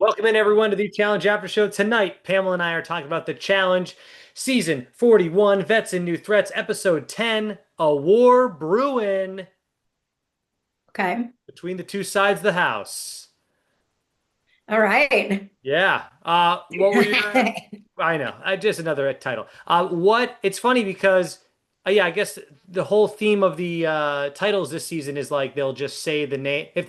Welcome in everyone to the Challenge After Show. Tonight, Pamela and I are talking about the challenge, season 41, Vets and New Threats, episode 10, A War Brewing Okay. between the two sides of the house. All right. Yeah. What were your I know. I just another title. It's funny because yeah, I guess the whole theme of the titles this season is like they'll just say the name if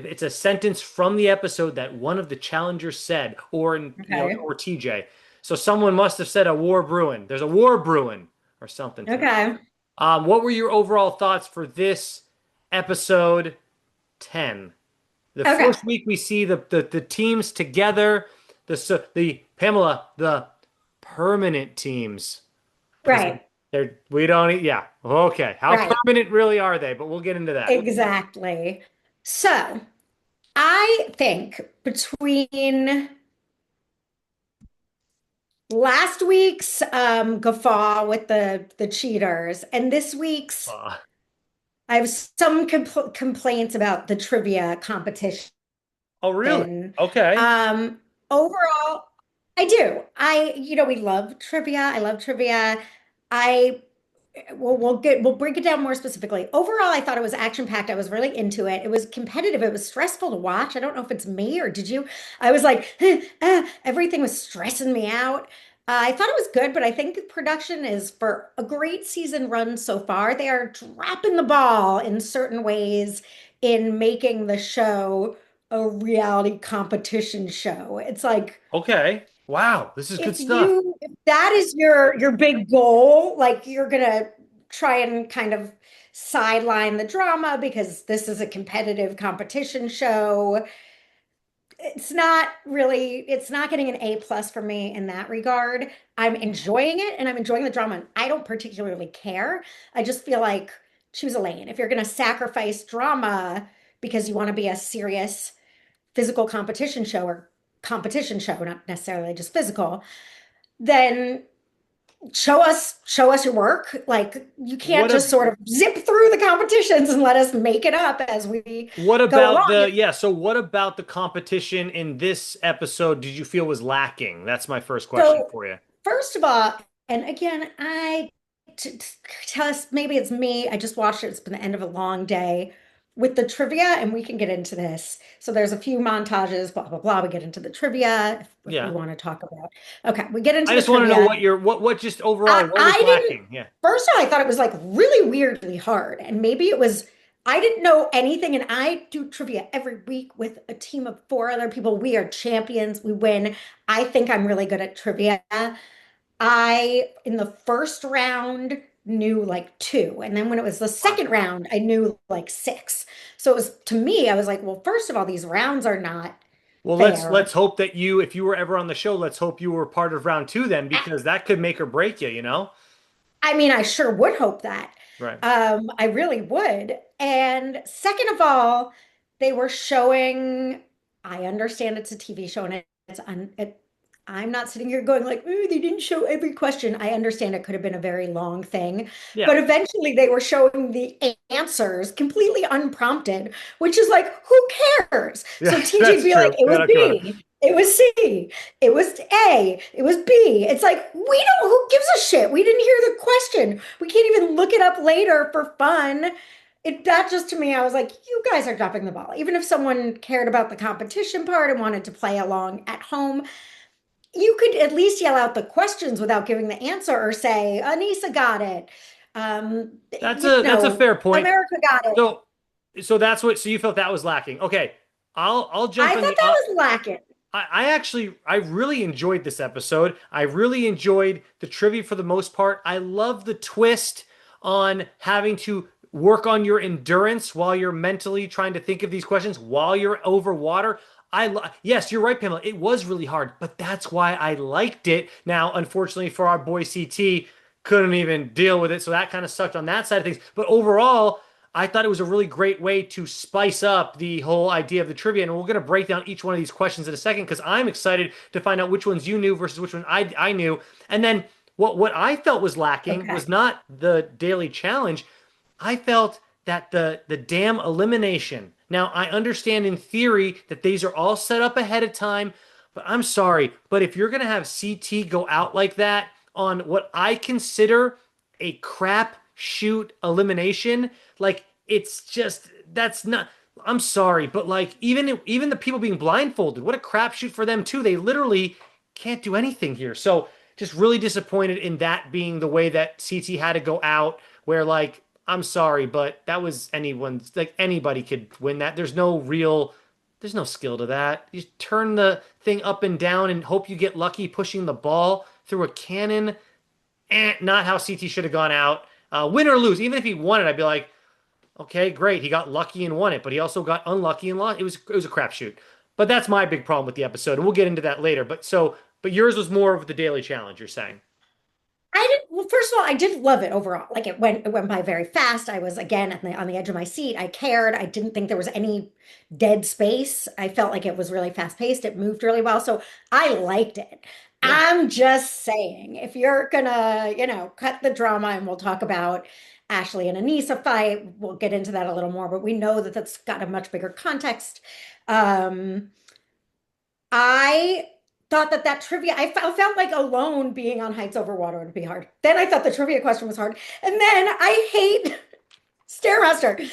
it's a sentence from the episode that one of the challengers said Okay. or TJ. So someone must have said a war brewing. There's a war brewing or something to that. Okay. What were your overall thoughts for this episode 10? The Okay. first week we see the teams together, the Pamela, the permanent teams, because Right. they're we don't yeah, okay. How Right. permanent really are they? But we'll get into that. Exactly. So I think between last week's guffaw with the cheaters and this week's, Uh, I have some complaints about the trivia competition. oh really? Um, Okay. overall, I do. We love trivia. I love trivia. I we'll break it down more specifically. Overall, I thought it was action packed. I was really into it. It was competitive. It was stressful to watch. I don't know if it's me or did you? I was like, everything was stressing me out. I thought it was good, but I think the production is for a great season run so far. They are dropping the ball in certain ways in making the show a reality competition show. It's like Okay. Wow, this is good stuff. if that is your big goal, like you're gonna try and kind of sideline the drama because this is a competitive competition show. It's not getting an A plus for me in that regard. I'm enjoying it and I'm enjoying the drama. And I don't particularly care. I just feel like choose a lane. If you're gonna sacrifice drama because you want to be a serious physical competition show, not necessarily just physical, then show us your work. Like you can't What a just sort of zip through the competitions and let us make it up as we what go about along. so what about the competition in this episode did you feel was lacking? That's my first question So for you. first of all, and again, tell us maybe it's me. I just watched it. It's been the end of a long day with the trivia, and we can get into this. So there's a few montages, blah blah blah. We get into the trivia if we Yeah. want to talk about. Okay, we get into I the just want to know trivia. what just overall what was I didn't, lacking? Yeah. first of all, I thought it was like really weirdly hard. And maybe it was, I didn't know anything. And I do trivia every week with a team of four other people. We are champions. We win. I think I'm really good at trivia. In the first round, knew like two. And then when it was the second round, I knew like six. So it was, to me, I was like, well, first of all, these rounds are not Well, fair. let's hope that if you were ever on the show, let's hope you were part of round two then, because that could make or break you, you know? I mean, I sure would hope that. Right. I really would. And second of all, they were showing, I understand it's a TV show and I'm not sitting here going like, ooh, they didn't show every question. I understand it could have been a very long thing, Yeah. but eventually they were showing the answers completely unprompted, which is like, who cares? Yeah, So TJ'd that's be like, true. it Yeah, was that could. B, it was C, it was A, it was B. It's like, we don't, who gives a shit? We didn't hear the question. We can't even look it up later for fun. That just to me, I was like, you guys are dropping the ball. Even if someone cared about the competition part and wanted to play along at home, you could at least yell out the questions without giving the answer or say, Anissa got it. That's a fair point. America got it. So so you felt that was lacking. Okay. I'll I jump in thought the that was lacking. I really enjoyed this episode. I really enjoyed the trivia for the most part. I love the twist on having to work on your endurance while you're mentally trying to think of these questions while you're over water. Yes, you're right, Pamela. It was really hard, but that's why I liked it. Now, unfortunately for our boy CT, couldn't even deal with it, so that kind of sucked on that side of things. But overall, I thought it was a really great way to spice up the whole idea of the trivia. And we're going to break down each one of these questions in a second because I'm excited to find out which ones you knew versus which one I knew. And then what I felt was lacking Okay. was not the daily challenge. I felt that the damn elimination. Now, I understand in theory that these are all set up ahead of time, but I'm sorry. But if you're going to have CT go out like that on what I consider a crap shoot elimination, like it's just that's not. I'm sorry, but like even the people being blindfolded, what a crapshoot for them too. They literally can't do anything here. So just really disappointed in that being the way that CT had to go out. Where like I'm sorry, but that was anyone's like anybody could win that. There's no skill to that. You just turn the thing up and down and hope you get lucky pushing the ball through a cannon. Not how CT should have gone out. Win or lose, even if he won it, I'd be like, okay, great. He got lucky and won it, but he also got unlucky and lost. It was a crapshoot. But that's my big problem with the episode, and we'll get into that later. But yours was more of the daily challenge, you're saying. I did well, first of all, I did love it overall. Like it went by very fast. I was again on the edge of my seat. I cared. I didn't think there was any dead space. I felt like it was really fast paced. It moved really well. So I liked it. Yeah. I'm just saying, if you're gonna, cut the drama and we'll talk about Ashley and Anissa fight, we'll get into that a little more, but we know that that's got a much bigger context. Um, I thought that trivia, I felt like alone being on Heights Over Water would be hard. Then I thought the trivia question was hard. And then I hate Stairmaster.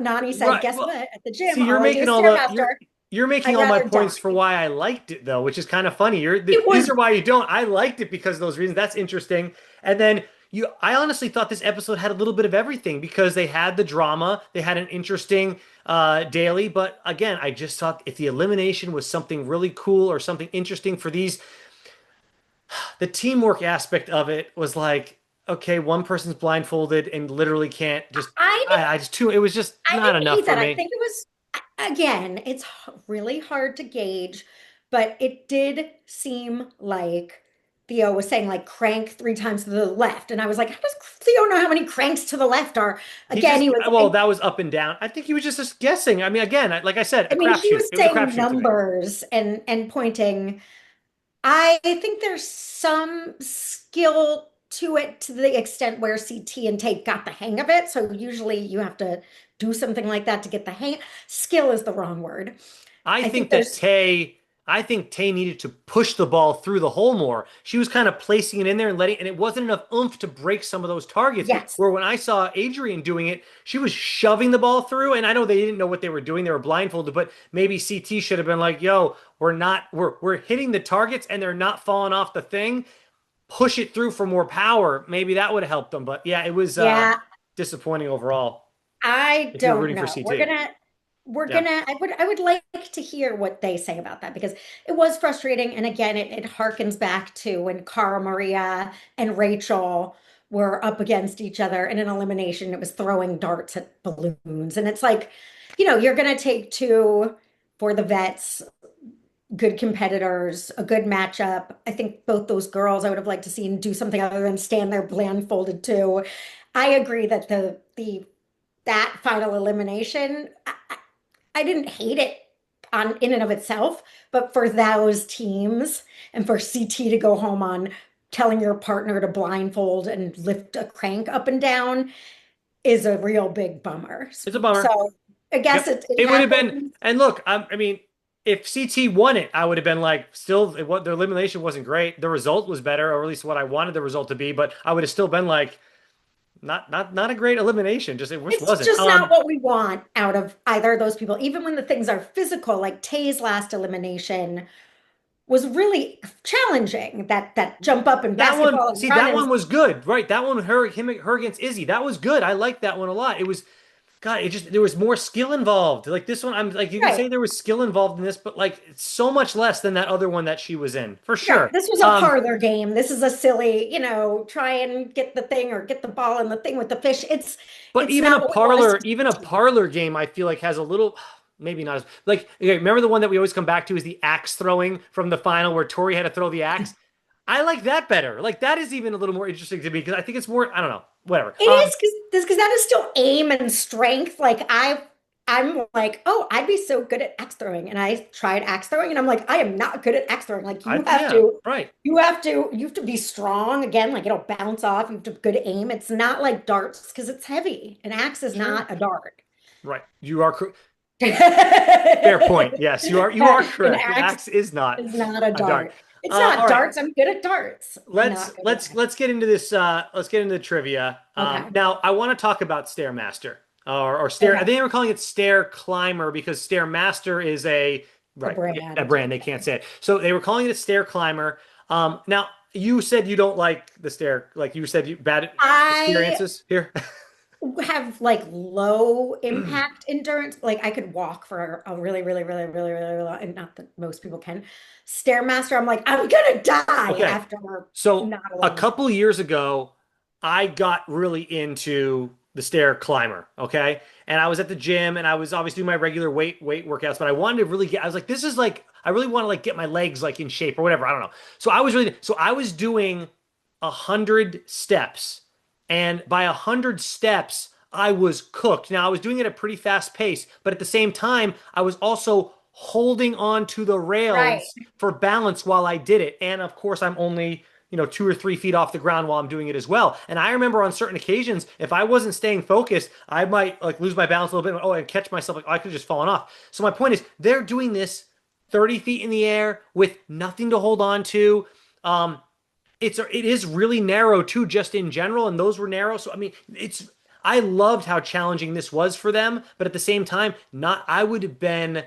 Nani said, Right. guess Well, what? At the gym, see, all I do is Stairmaster. you're making I'd all my rather points for die. why I liked it though, which is kind of funny. It These was, are why you don't. I liked it because of those reasons. That's interesting. And then I honestly thought this episode had a little bit of everything because they had the drama, they had an interesting daily, but again, I just thought if the elimination was something really cool or something interesting for these, the teamwork aspect of it was like, okay, one person's blindfolded and literally can't just. I didn't, I just too. It was just I not didn't enough hate for that. I me. think it was, again, it's really hard to gauge, but it did seem like Theo was saying like crank three times to the left. And I was like, how does Theo know how many cranks to the left are? He Again, just he was well, like, that was up and down. I think he was just guessing. I mean, again, like I said, a I mean, he crapshoot. was It was a saying crapshoot to me. numbers and pointing. I think there's some skill to it to the extent where CT and Tate got the hang of it. So usually you have to do something like that to get the hang. Skill is the wrong word. I I think think that there's, Tay, I think Tay needed to push the ball through the hole more. She was kind of placing it in there and and it wasn't enough oomph to break some of those targets. yes. Where when I saw Adrian doing it, she was shoving the ball through. And I know they didn't know what they were doing; they were blindfolded. But maybe CT should have been like, "Yo, we're hitting the targets and they're not falling off the thing. Push it through for more power." Maybe that would have helped them. But yeah, it was Yeah, disappointing overall. I If you're don't rooting for know. CT, We're yeah. gonna I would like to hear what they say about that because it was frustrating. And again, it harkens back to when Cara Maria and Rachel were up against each other in an elimination. It was throwing darts at balloons. And it's like, you're gonna take two for the vets, good competitors, a good matchup. I think both those girls I would have liked to see do something other than stand there blindfolded too. I agree that the that final elimination, I didn't hate it on in and of itself, but for those teams and for CT to go home on telling your partner to blindfold and lift a crank up and down is a real big bummer. It's a bummer. So I guess Yep. it It would have been, happens. and look, I mean, if CT won it, I would have been like, still, what the elimination wasn't great. The result was better, or at least what I wanted the result to be. But I would have still been like, not a great elimination. Just it just It's wasn't. just not what we want out of either of those people, even when the things are physical, like Tay's last elimination was really challenging. That jump up and That one, basketball and see, run that and one was good, right? That one, her against Izzy, that was good. I liked that one a lot. It was, God, it just there was more skill involved. Like this one, I'm like you can right. say there was skill involved in this, but like it's so much less than that other one that she was in, for Right. sure. This was a parlor game. This is a silly, try and get the thing or get the ball in the thing with the fish. But It's not what we want to even a see. parlor game, I feel like has a little, maybe not as like. Okay, remember the one that we always come back to is the axe throwing from the final where Tori had to throw the axe. I like that better. Like that is even a little more interesting to me because I think it's more. I don't know. Whatever. It is because that is still aim and strength. Like I'm like, oh, I'd be so good at axe throwing. And I tried axe throwing and I'm like, I am not good at axe throwing. Like Yeah, right. you have to be strong again, like it'll bounce off. You have to have good aim. It's not like darts because it's heavy. An axe is Sure. not a dart. Right. You are. Fair point. Yes, you are An correct. An axe axe is not is not a a dart. dart. It's not All right. darts. I'm good at darts. Let's Not good at let's let's get into this. Let's get into the trivia. Okay. Now I want to talk about Stairmaster or Stair. I Okay. think they were calling it Stair Climber because Stairmaster is a A right a brand. brand. They can't say it, so they were calling it a Stair Climber. Now you said you don't like the stair. Like you said, you bad I experiences here. have like low impact endurance. Like I could walk for a really, really, really, really, really, really long, and not that most people can. Stairmaster, I'm like, I'm gonna die Okay. after So not a a long time. couple years ago, I got really into the stair climber. Okay. And I was at the gym and I was obviously doing my regular weight workouts, but I wanted to really I was like, this is like, I really want to like get my legs like in shape or whatever. I don't know. So I was doing 100 steps. And by 100 steps, I was cooked. Now I was doing it at a pretty fast pace, but at the same time, I was also holding on to the Right. rails for balance while I did it. And of course, I'm only, 2 or 3 feet off the ground while I'm doing it as well. And I remember on certain occasions, if I wasn't staying focused, I might like lose my balance a little bit. Oh, and catch myself like, oh, I could have just fallen off. So my point is, they're doing this 30 feet in the air with nothing to hold on to. Um, it is really narrow too, just in general, and those were narrow. So I mean, it's I loved how challenging this was for them, but at the same time, not I would have been.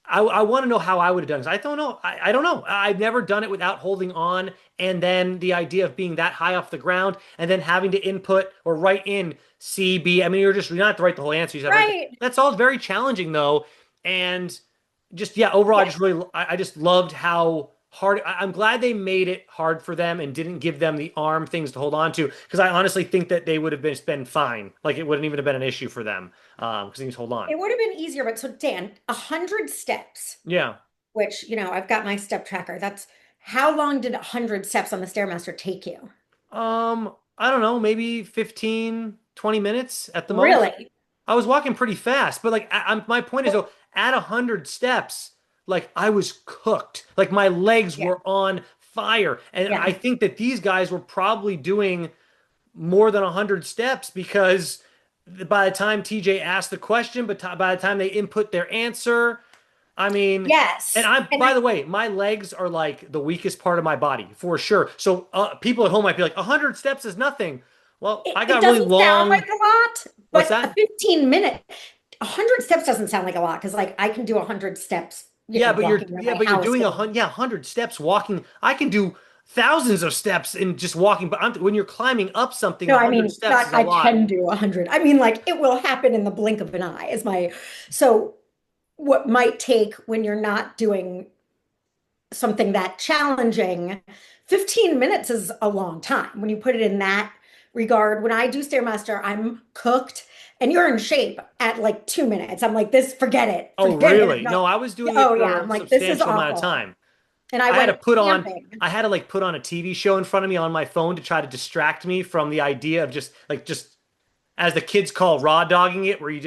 I want to know how I would have done this. I don't know. I don't know. I've never done it without holding on, and then the idea of being that high off the ground, and then having to input or write in C, B. I mean, you don't have to write the whole answer. You just have to write Right. that's all very challenging though, and just yeah, overall, Yeah. I just loved how hard. I'm glad they made it hard for them and didn't give them the arm things to hold on to because I honestly think that they would have been fine. Like it wouldn't even have been an issue for them because they just hold on. It would have been easier, but so Dan, 100 steps, Yeah. which, I've got my step tracker. That's how long did 100 steps on the Stairmaster take you? I don't know, maybe 15, 20 minutes at the most. Really? I was walking pretty fast, but like my point is though, at 100 steps, like I was cooked. Like my legs Yeah. were on fire. And Yeah. I think that these guys were probably doing more than 100 steps because by the time TJ asked the question, but by the time they input their answer, I mean, and Yes. I'm, And by the way, my legs are like the weakest part of my body for sure. So people at home might be like, 100 steps is nothing. Well, it, I it got really doesn't sound like long. a lot, What's but a that? 15-minute, 100 steps doesn't sound like a lot because like I can do 100 steps, walking around my But you're house. doing 100 steps walking. I can do thousands of steps in just walking, but when you're climbing up something, No, a I hundred mean, steps not is a I lot. can do 100. I mean, like it will happen in the blink of an eye so what might take when you're not doing something that challenging, 15 minutes is a long time when you put it in that regard. When I do Stairmaster, I'm cooked and you're in shape at like 2 minutes. I'm like, this, forget it. Oh, Forget it. I'm really? not, No, I was doing it oh for yeah. I'm a like, this is substantial amount of awful. time. And I I had to went put on camping. I had to like put on a TV show in front of me on my phone to try to distract me from the idea of just as the kids call raw dogging it, where you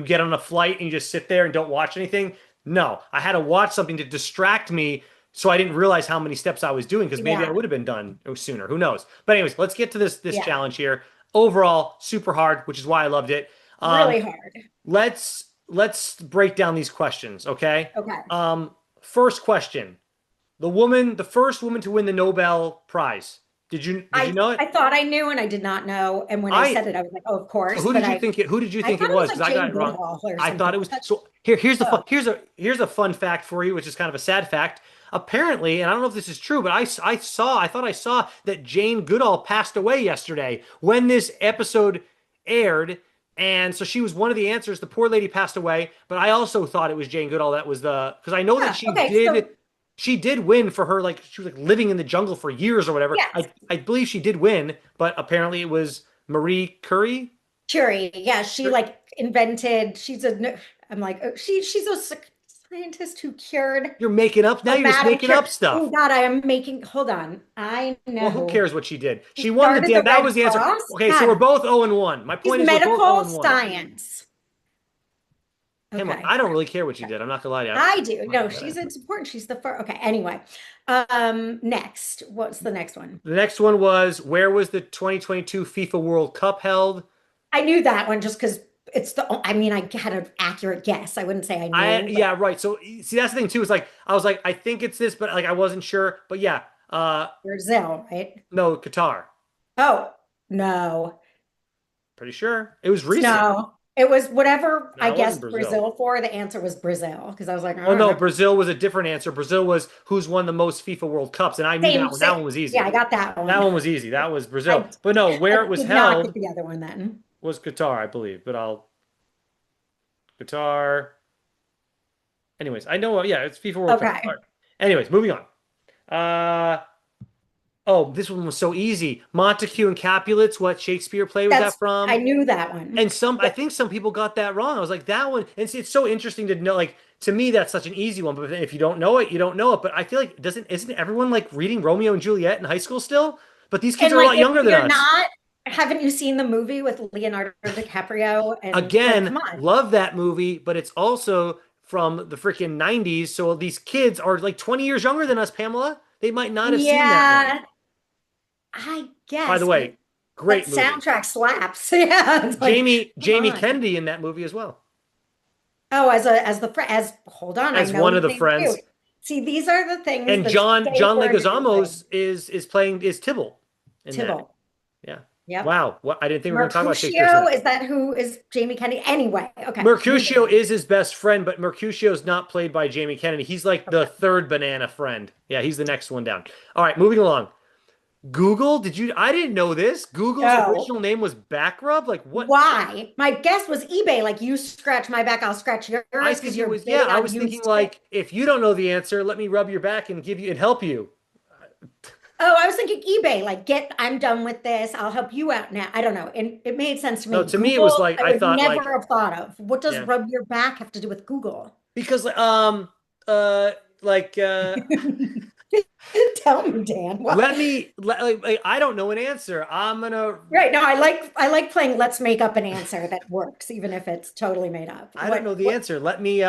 get on a flight and you just sit there and don't watch anything. No, I had to watch something to distract me so I didn't realize how many steps I was doing because maybe I Yeah. would have been done sooner. Who knows? But anyways, let's get to this Yeah. challenge here. Overall, super hard, which is why I loved it. Really hard. Let's break down these questions, okay? Okay. First question. The first woman to win the Nobel Prize. Did you know it? I thought I knew and I did not know. And when I I said it, I was like, oh, of So course. who But did you think it? Who did you I think thought it it was was? Because like I got Jane it wrong. Goodall or I thought something. it was. So here's the fun. Oh, Here's a fun fact for you, which is kind of a sad fact. Apparently, and I don't know if this is true, but I thought I saw that Jane Goodall passed away yesterday when this episode aired, and so she was one of the answers. The poor lady passed away, but I also thought it was Jane Goodall that was the because I know that yeah. Okay. So, she did win for her like she was like living in the jungle for years or whatever. yes. I believe she did win, but apparently it was Marie Curie. Curie. Yeah. She like invented, I'm like, oh, she's a scientist who cured You're making up now. a You're just madam making cure. up stuff. Oh, God, I am making, hold on. I Well, who know. cares what she did? She She won the started the damn. That Red was the answer. Cross. Okay, so we're God, both 0 and 1. My she's point is we're both 0 medical and 1. science. Hey, Okay. I don't really care what you did. I'm not gonna lie to you. I do. No, it's important. She's the first. Okay. Anyway, next, what's the next one? The next one was where was the 2022 FIFA World Cup held? I knew that one just because. I mean, I had an accurate guess. I wouldn't say I I knew, but yeah, right. So see, that's the thing too. Is like I was like, I think it's this, but like I wasn't sure. But yeah, Brazil, right? no, Qatar. Oh, no. Pretty sure it was recent. No. It was whatever I No, it wasn't guessed Brazil. Brazil for. The answer was Brazil because I was like, I Oh don't no, know. Brazil was a different answer. Brazil was who's won the most FIFA World Cups, and I knew that Same, one. same. That one was Yeah, easy. I got that That one. one was easy. That was Brazil. I But no, I where it was did not get held the other one then. was Qatar, I believe. But I'll Qatar. Anyways, I know. Yeah, it's FIFA World Cup. All Okay. right. Anyways, moving on. Uh oh, this one was so easy. Montague and Capulets. What Shakespeare play was that I from? knew that one. And I Yep. think some people got that wrong. I was like, that one. And it's so interesting to know. Like to me, that's such an easy one. But if you don't know it, you don't know it. But I feel like isn't everyone like reading Romeo and Juliet in high school still? But these kids And are a like lot if younger than you're us. not, haven't you seen the movie with Leonardo DiCaprio? And like, Again, come on. love that movie, but it's also from the freaking 90s. So these kids are like 20 years younger than us, Pamela. They might not have seen that one. Yeah, I By the guess, but way, that great movie. soundtrack slaps. Yeah, it's like, come Jamie on. Kennedy in that movie as well. Oh, as the friend, as hold on, I As know one of his the name too. friends. See, these are the things And that stay John for a different time. Leguizamo is playing is Tybalt in that. Tybalt. Yeah. Yep. Wow. What I didn't think we were going to talk about Shakespeare Mercutio, tonight. is that who is Jamie Kennedy? Anyway, okay, moving Mercutio on. is his best friend, but Mercutio's not played by Jamie Kennedy. He's like the Okay. third banana friend. Yeah, he's the next one down. All right, moving along. Google, did you? I didn't know this. Google's No. original name was Backrub. Like what? Why? My guess was eBay, like you scratch my back, I'll scratch yours I because think it you're was. Yeah, bidding I on was thinking used things. like if you don't know the answer, let me rub your back and give you and help you. Oh, I was thinking eBay, like I'm done with this. I'll help you out now. I don't know. And it made sense to No, me. to me it was Google, like I I would thought like never have thought of. What does yeah rub your back have to do with Google? because uh like Tell me, Dan. What? like, I don't know an answer. I'm gonna Right. No, I like playing let's make up an answer that works, even if it's totally made up. I don't know the answer. Let me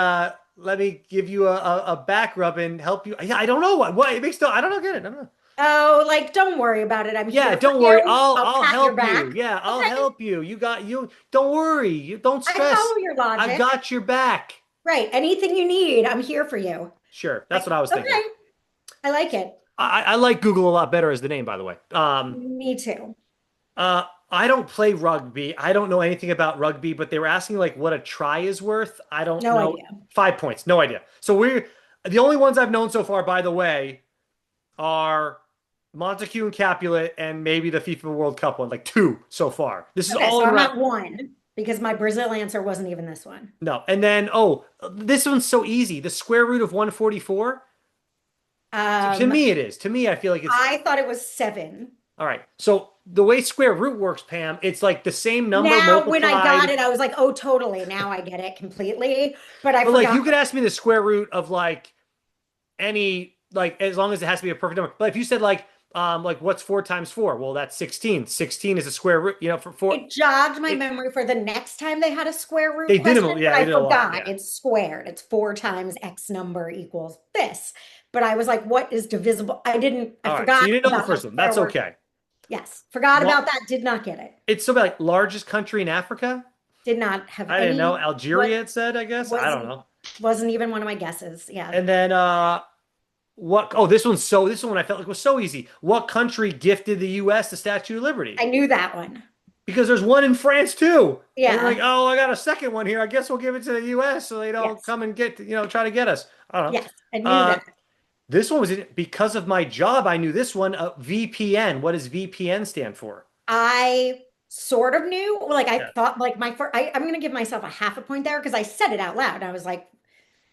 give you a back rub and help you. Yeah, I don't know what it makes no. I don't know. Get it? I don't know. Oh, like don't worry about it. I'm Yeah, here for don't worry. you. I'll I'll pat your help you. back. Yeah, I'll Okay. help you. You got you. Don't worry. You don't I stress. follow your I've logic. got your back. Right. Anything you need, I'm here for you. Sure, that's Like, what I was thinking. okay, I like it. I like Google a lot better as the name, by the way. Me too. I don't play rugby. I don't know anything about rugby, but they were asking like what a try is worth. I don't No know. idea. 5 points, no idea. So we're the only ones I've known so far, by the way, are Montague and Capulet and maybe the FIFA World Cup one, like two so far. This is Okay, all so in I'm round. at one because my Brazil answer wasn't even this one. No. And then, oh, this one's so easy. The square root of 144. To Um, me, it is. To me, I feel like it's I thought it was seven. all right. So the way square root works, Pam, it's like the same number Now, when I got multiplied. it, I was like, oh, totally. Now I get it completely. But I But like forgot. you could ask me the square root of like any like as long as it has to be a perfect number. But if you said like what's 4 times 4? Well, that's 16. 16 is a square root, for four. It jogged my It, memory for the next time they had a square root they did question, them. but Yeah, they I did a lot. forgot. Yeah. It's squared. It's four times X number equals this. But I was like, what is divisible? I All right. So forgot you didn't know the about how first one. square That's works. okay. Yes, forgot about Well, that. Did not get it. it's so like largest country in Africa. Did not have I didn't know. any, Algeria, what it said, I guess. I don't wasn't know. wasn't even one of my guesses. Yeah. And then what oh this one I felt like was so easy. What country gifted the US the Statue of Liberty? I knew that one. Because there's one in France too. And they're like, Yeah. oh, I got a second one here. I guess we'll give it to the US so they don't Yes. come and try to get us. I don't know. Yes. I knew Uh that. this one was because of my job, I knew this one. VPN. What does VPN stand for? I sort of knew, like I Yeah. thought like my first I'm gonna give myself a half a point there because I said it out loud. I was like,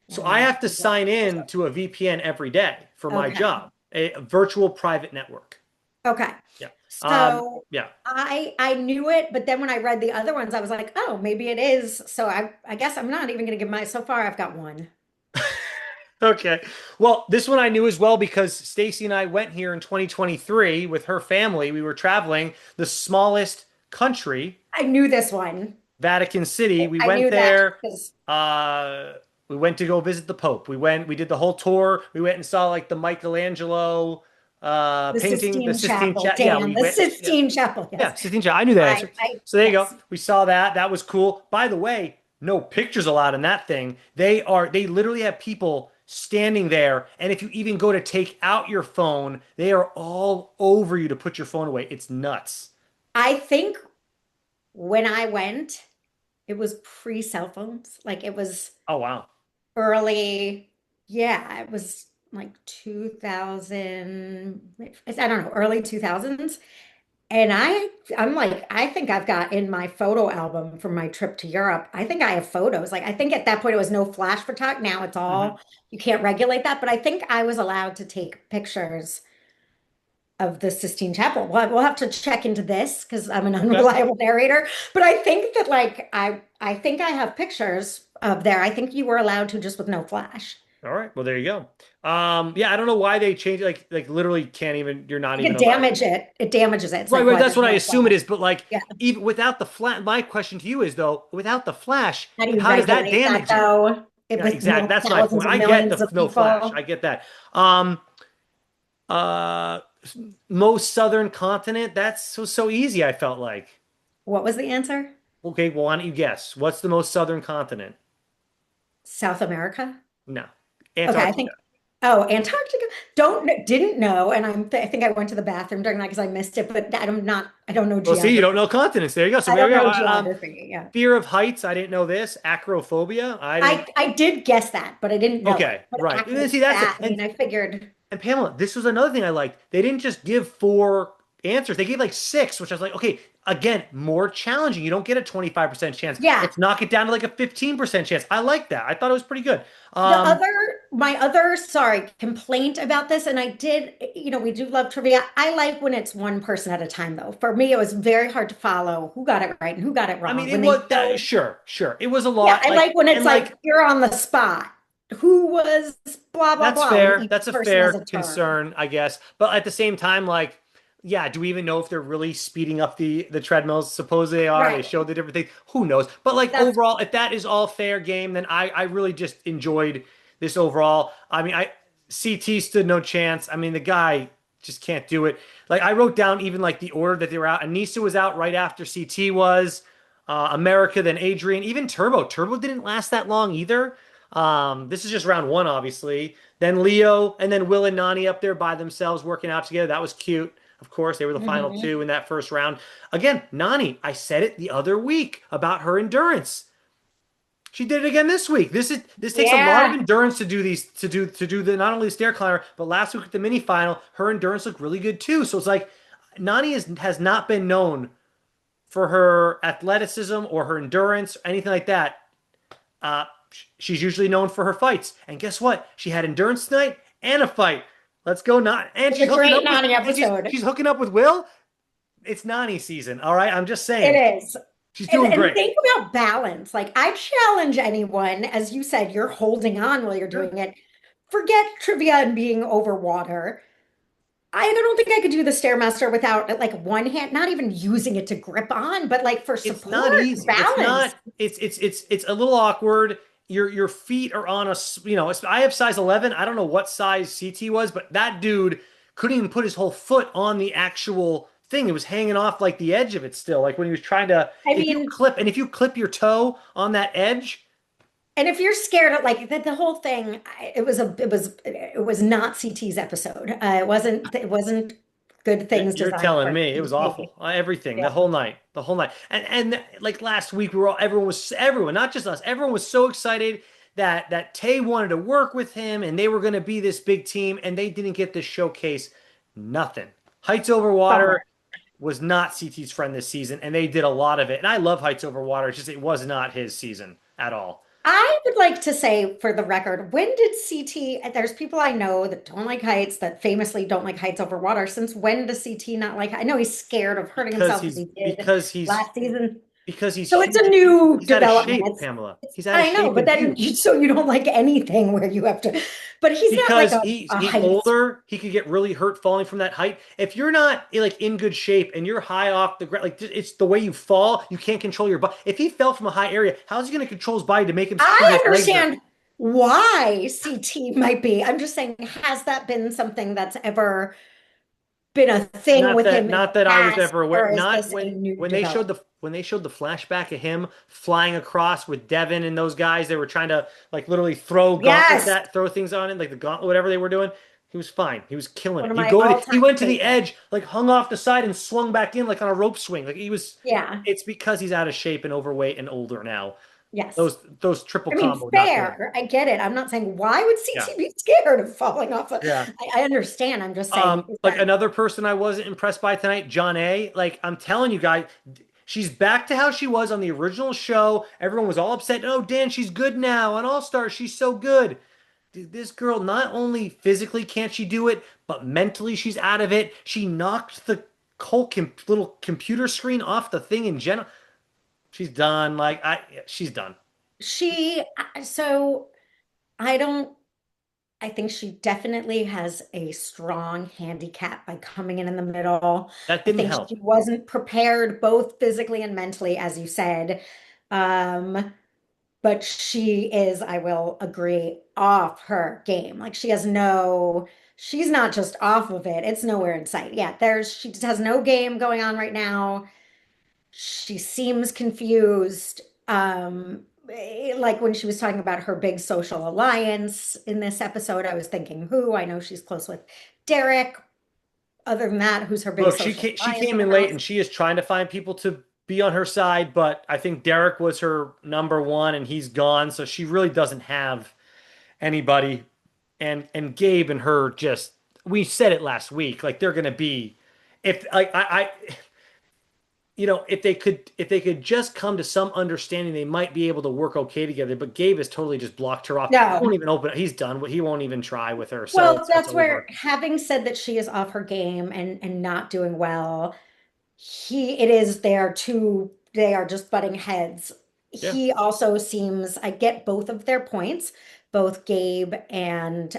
So I have to sign in to a VPN every day for my okay. job, a virtual private network. Okay. Yeah. So Yeah. I knew it, but then when I read the other ones, I was like, oh, maybe it is. So I guess I'm not even gonna give my so far I've got one. Okay. Well, this one I knew as well because Stacy and I went here in 2023 with her family. We were traveling the smallest country, I knew this one. Vatican City. We I went knew that there. because We went to go visit the Pope. We did the whole tour. We went and saw like the Michelangelo, The painting the Sistine Sistine Chapel. Chapel. Yeah, Damn, we the went. Yeah, Sistine Chapel. yeah, Yes. Sistine Chapel. I knew that answer. So there you go. Yes. We saw that. That was cool. By the way, no pictures allowed in that thing. They literally have people standing there, and if you even go to take out your phone, they are all over you to put your phone away. It's nuts. I think when I went, it was pre-cell phones. Like it was Oh wow. early, yeah, it was like 2000, I don't know, early 2000s. And I'm like, I think I've got in my photo album from my trip to Europe, I think I have photos. Like I think at that point it was no flash photog. Now it's Hmm. all, you can't regulate that, but I think I was allowed to take pictures of the Sistine Chapel. We'll have to check into this because I'm an Okay. unreliable narrator. But I think that like I think I have pictures of there. I think you were allowed to just with no flash. All right. Well, there you go. Yeah, I don't know why they changed it. Like literally can't even. You're not It even could allowed. damage it. It damages it. It's Right, like right. why That's there's what I no assume it flash. is. But like, Yeah. even without the flash, my question to you is though, without the flash, How do you how does that regulate that damage it? though? It Yeah, with exactly. That's my thousands point. of I get millions the of no flash. I people. get that. Uh, most southern continent. That's so easy. I felt like. What was the answer? Okay, well, why don't you guess? What's the most southern continent? South America? No, Okay, I Antarctica. think. Oh, Antarctica. Didn't know, and I think I went to the bathroom during that because I missed it. But I'm not. I don't know Well, see, you don't geography. know continents. There you go. So I there don't we go. know geography. Yeah. Fear of heights. I didn't know this. Acrophobia. I didn't. I did guess that, but I didn't know it. Okay, But right. And actually see, that's it. that, I mean, I figured, And Pamela, this was another thing I liked. They didn't just give four answers. They gave like six, which I was like, okay, again, more challenging. You don't get a 25% chance. yeah. Let's knock it down to like a 15% chance. I like that. I thought it was pretty good. My other, sorry, complaint about this, and I did, we do love trivia. I like when it's one person at a time, though. For me, it was very hard to follow who got it right and who got it I mean, wrong. it When they was that, go, sure, sure. It was a yeah, lot I like like when and it's like like you're on the spot. Who was blah, blah, that's blah, when fair. each That's a person has fair a turn. concern, I guess. But at the same time, like, yeah, do we even know if they're really speeding up the treadmills? Suppose they are. They Right. show the different things. Who knows? But like That's overall, if that is all fair game, then I really just enjoyed this overall. I mean, I CT stood no chance. I mean, the guy just can't do it. Like I wrote down even like the order that they were out. Anissa was out right after CT was. America, then Adrian, even Turbo. Turbo didn't last that long either. This is just round one, obviously. Then Leo, and then Will and Nani up there by themselves working out together. That was cute. Of course, they were the final Mhm. two in that first round. Again, Nani, I said it the other week about her endurance. She did it again this week. This takes a lot of Yeah. endurance to do these to do the not only the stair climber, but last week at the mini final, her endurance looked really good too. So it's like Nani has not been known for her athleticism or her endurance, or anything like that. Uh, she's usually known for her fights. And guess what? She had endurance tonight and a fight. Let's go, not and It's a great Nani episode. she's hooking up with Will. It's Nani season. All right, I'm just It saying is. she's And doing and great. think about balance. Like I challenge anyone, as you said, you're holding on while you're Yeah. doing it. Forget trivia and being over water. I don't think I could do the Stairmaster without like one hand, not even using it to grip on, but like for It's not support, easy. It's balance. not. It's a little awkward. Your feet are on a I have size 11. I don't know what size CT was, but that dude couldn't even put his whole foot on the actual thing. It was hanging off like the edge of it still. Like when he was trying to, I mean, if you clip your toe on that edge, and if you're scared of like the whole thing, it was not CT's episode. It wasn't good things you're designed telling for me it was CT. awful. Everything, Yeah. the whole night, and like last week, everyone, not just us, everyone was so excited that Tay wanted to work with him, and they were going to be this big team, and they didn't get to showcase nothing. Heights over Bummer. water was not CT's friend this season, and they did a lot of it. And I love Heights over water. It's just it was not his season at all. I would like to say for the record, when did CT, there's people I know that don't like heights, that famously don't like heights over water. Since when does CT not like, I know he's scared of hurting Because himself as he's he did last season. because he's So it's a huge. new He's out of development. shape, Pamela. He's out of I know, shape but and then huge. so you don't like anything where you have to, but he's not like Because a he's heights. older, he could get really hurt falling from that height. If you're not like in good shape and you're high off the ground, like it's the way you fall, you can't control your body. If he fell from a high area, how's he going to control his body to make him sure I his legs are? understand why CT might be. I'm just saying, has that been something that's ever, been a thing Not with that him in not the that I was past, ever aware. or is Not this a new when development? they showed the flashback of him flying across with Devin and those guys. They were trying to like literally Yes, throw things on it, like the gauntlet, whatever they were doing. He was fine. He was killing one it. of my He all-time went to the favorite. edge, like hung off the side and swung back in like on a rope swing. Like he was. Yeah, It's because he's out of shape and overweight and older now. yes. Those triple I mean, combo, not good. fair. I get it. I'm not saying why would Yeah. CT be scared of falling off a, Yeah. I understand. I'm just saying, is Like that another person I wasn't impressed by tonight, John A. Like I'm telling you guys, she's back to how she was on the original show. Everyone was all upset. Oh, Dan, she's good now on All Star. She's so good. Dude, this girl not only physically can't she do it, but mentally she's out of it. She knocked the whole little computer screen off the thing in general. She's done. She's done. she, so I don't, I think she definitely has a strong handicap by coming in the middle. That I didn't think help. she wasn't prepared both physically and mentally, as you said. Um, but she is, I will agree, off her game. Like she has no, she's not just off of it. It's nowhere in sight. Yeah, she just has no game going on right now. She seems confused. Like when she was talking about her big social alliance in this episode, I was thinking, who? I know she's close with Derek. Other than that, who's her big Look, social she alliance in came the in late house? and she is trying to find people to be on her side, but I think Derek was her number one and he's gone, so she really doesn't have anybody. And Gabe and her just we said it last week, like they're gonna be if like I if they could just come to some understanding, they might be able to work okay together. But Gabe has totally just blocked her off. He No. won't even open. He's done. He won't even try with her. So Well, it's that's where, over. having said that she is off her game and not doing well, it is their two, they are just butting heads. Yeah. He also seems, I get both of their points, both Gabe and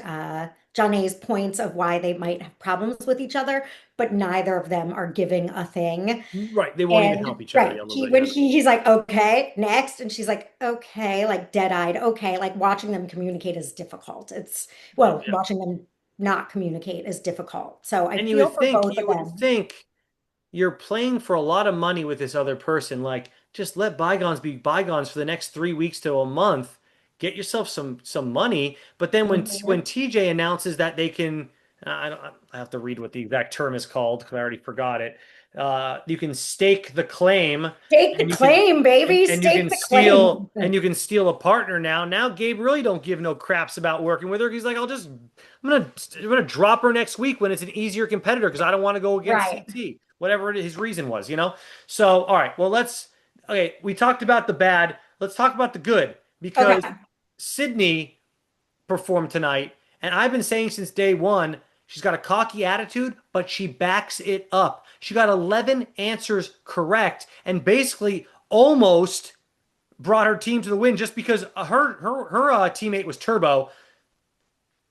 John A's points of why they might have problems with each other, but neither of them are giving a thing. Right. They won't even And help each other right, a little he bit. when Yeah. he's like, okay, next, and she's like, okay, like dead-eyed, okay, like watching them communicate is difficult. It's well, Yeah. watching them not communicate is difficult. So I And feel for both of you would them. think you're playing for a lot of money with this other person. Like, just let bygones be bygones for the next 3 weeks to a month. Get yourself some money. But then when Mhm. TJ announces that they can, I don't, I have to read what the exact term is called because I already forgot it. You can stake the claim, Stake the and you can claim, baby. and you Stake can the claim. steal a partner now. Now Gabe really don't give no craps about working with her. He's like, I'm gonna drop her next week when it's an easier competitor because I don't want to go against Right. CT. Whatever his reason was, you know. So all right, well okay. We talked about the bad. Let's talk about the good because Okay. Sydney performed tonight, and I've been saying since day one. She's got a cocky attitude, but she backs it up. She got 11 answers correct and basically almost brought her team to the win just because her teammate was Turbo.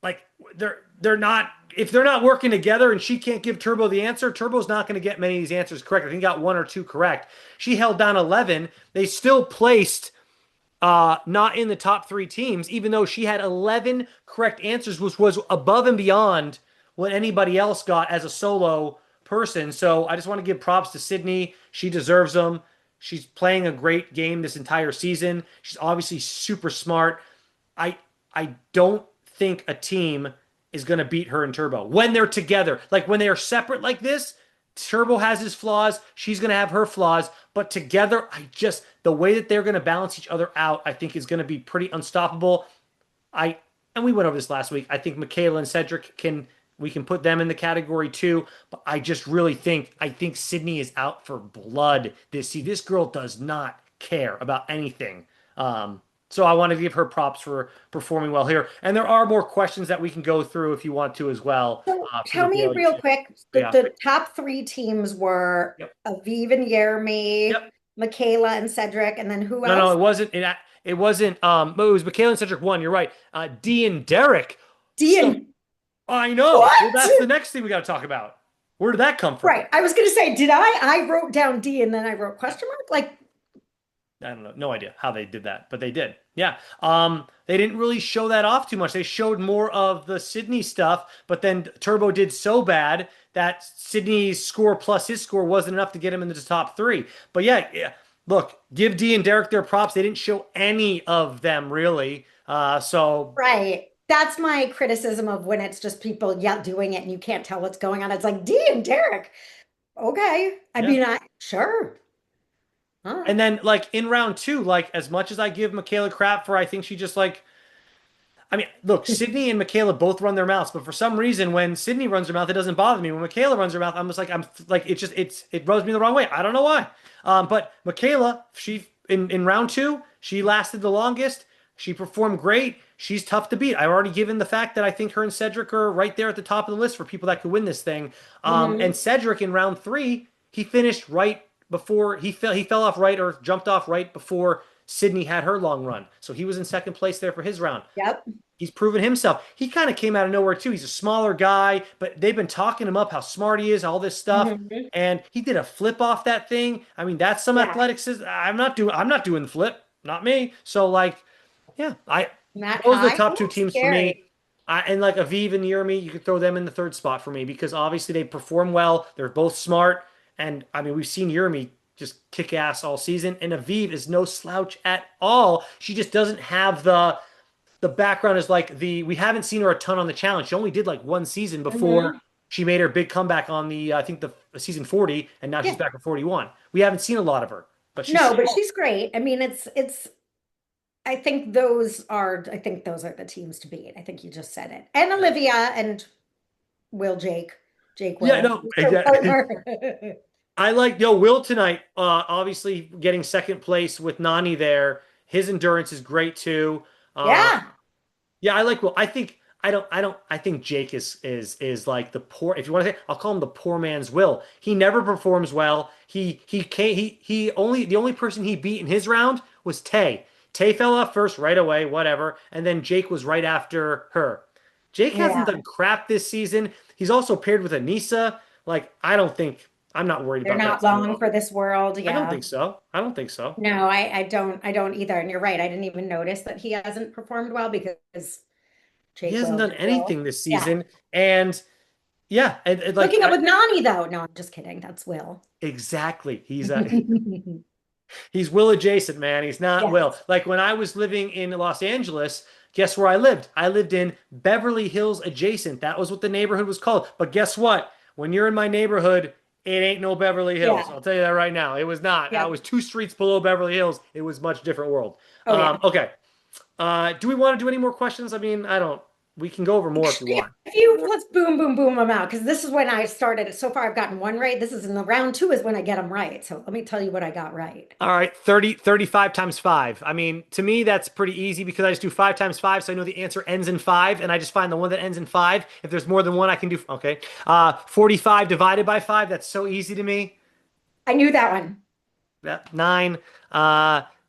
Like they're not if they're not working together and she can't give Turbo the answer, Turbo's not going to get many of these answers correct. I think he got one or two correct. She held down 11. They still placed not in the top three teams, even though she had 11 correct answers, which was above and beyond what anybody else got as a solo person. So I just want to give props to Sydney. She deserves them. She's playing a great game this entire season. She's obviously super smart. I I don't think a team is going to beat her in Turbo when they're together. Like when they are separate like this, Turbo has his flaws. She's going to have her flaws. But together, the way that they're going to balance each other out, I think is going to be pretty unstoppable. I, and we went over this last week. I think Michaela and Cedric we can put them in the category too. But I just really I think Sydney is out for blood this season. This girl does not care about anything. Um, so I want to give her props for performing well here. And there are more questions that we can go through if you want to as well So for the tell me daily real show. quick, Yeah. the top three teams were Yep. Aviv and Jeremy, Yep. Michaela and Cedric, and then who No, else? it wasn't. It wasn't. But it was Michaela and Cedric one. You're right. D and Derek. So Dean. I know. Well, What? that's the next thing we got to talk about. Where did that come from? Right. I was going to say, did I wrote down D and then I wrote question mark? Like, I don't know, no idea how they did that, but they did. Yeah. They didn't really show that off too much. They showed more of the Sydney stuff, but then Turbo did so bad that Sydney's score plus his score wasn't enough to get him into the top three. But yeah, yeah. Look, give Dee and Derek their props. They didn't show any of them really. So Right. That's my criticism of when it's just people yeah doing it and you can't tell what's going on. It's like Dee and Derek. Okay. I yeah. mean, I sure. All And right. then like in round two, like as much as I give Michaela crap for, I think she just like I mean, look, Sydney and Michaela both run their mouths, but for some reason, when Sydney runs her mouth, it doesn't bother me. When Michaela runs her mouth, I'm just like, I'm like, it rubs me the wrong way. I don't know why. But Michaela, she in round two, she lasted the longest. She performed great. She's tough to beat. I've already given the fact that I think her and Cedric are right there at the top of the list for people that could win this thing. And Mhm. Cedric in round three, he finished right before he fell off right or jumped off right before Sydney had her long run. So he was in second place there for his round. Yep. He's proven himself. He kind of came out of nowhere too. He's a smaller guy, but they've been talking him up how smart he is, all this stuff. Mhm. And he did a flip off that thing. I mean, that's some Yeah. athletics. I'm not doing the flip. Not me. So like, yeah, I That those are the high. top two Oh, teams for me. scary. And like Aviv and Yermi, you could throw them in the third spot for me because obviously they perform well. They're both smart. And I mean, we've seen Yermi just kick ass all season. And Aviv is no slouch at all. She just doesn't have the background is like we haven't seen her a ton on the challenge. She only did like one season before Mhm. she made her big comeback on the I think the season 40, and now she's Yeah. back for 41. We haven't seen a lot of her, but she's No, but she's great. I mean, it's I think those are the teams to beat. I think you just said it. And Olivia and Will Jake. Jake yeah, Will. no, Her yeah. partner. I like Will tonight. Obviously getting second place with Nani there. His endurance is great too. Uh, Yeah. Yeah, I like Will. I think Jake is like the poor if you want to say I'll call him the poor man's Will. He never performs well. He can't he only the only person he beat in his round was Tay. Tay fell off first right away, whatever, and then Jake was right after her. Jake hasn't Yeah. done crap this season. He's also paired with Anissa. Like, I'm not worried They're about that not team at long all. for this world. I don't Yeah. think so. I don't think so. No, I don't either. And you're right. I didn't even notice that he hasn't performed well because He Jake hasn't will, done Jake will. anything this Yeah. season. And yeah, and like Hooking up with Nani though. No, I'm just kidding. That's Will. exactly. He's Will adjacent, man. He's not Will. Yes. Like when I was living in Los Angeles, guess where I lived? I lived in Beverly Hills adjacent. That was what the neighborhood was called. But guess what? When you're in my neighborhood, it ain't no Beverly Hills. Yeah. I'll tell you that right now. It was not. I Yep. was two streets below Beverly Hills. It was much different world. Oh yeah. Okay. Do we want to do any more questions? I mean, I don't. We can go over more if you want. If you let's boom, boom, boom them out because this is when I started. So far, I've gotten one right. This is in the round two is when I get them right. So let me tell you what I got right. All right, 35 times 5. I mean, to me, that's pretty easy because I just do 5 times 5. So I know the answer ends in 5, and I just find the one that ends in 5. If there's more than one, I can do. Okay. 45 divided by 5. That's so easy to me. I knew that one. Yeah, 9.